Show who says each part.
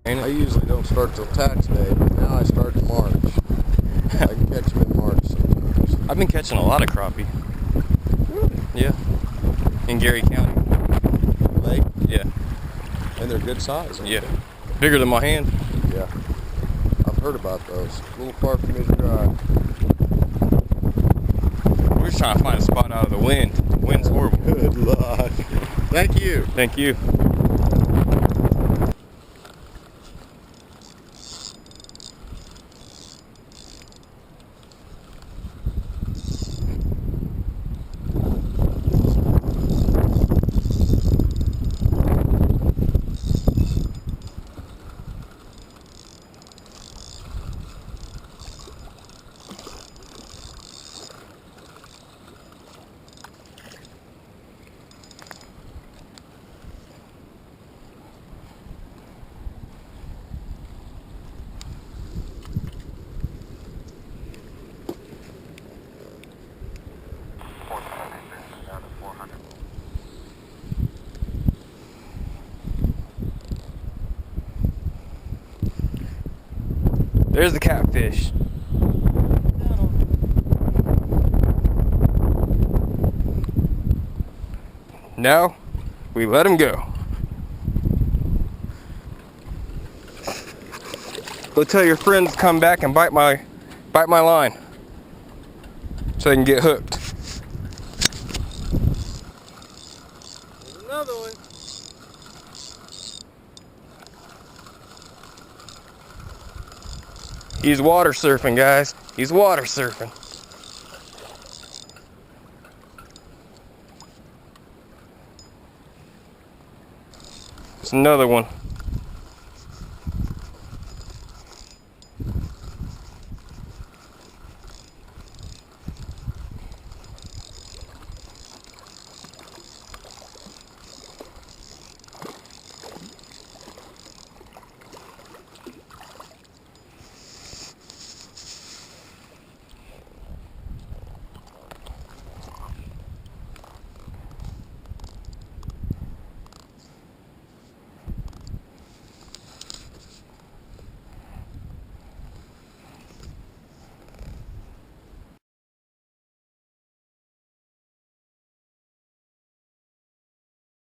Speaker 1: I usually don't start till tax day, but now I start in March. I can catch them in March sometimes.
Speaker 2: I've been catching a lot of crappie.
Speaker 1: Really?
Speaker 2: Yeah. In Gary County.
Speaker 1: Lake?
Speaker 2: Yeah.
Speaker 1: And they're good size.
Speaker 2: Yeah. Bigger than my hand.
Speaker 1: Yeah. I've heard about those. A little far for me to drive.
Speaker 2: We're just trying to find a spot out of the wind. The wind's horrible.
Speaker 1: Good luck. Thank you.
Speaker 2: Thank you. There's the catfish. Now, we let him go. Go tell your friends to come back and bite my line so they can get hooked.
Speaker 1: There's another one.
Speaker 2: He's water surfing, guys. He's water surfing. It's another one.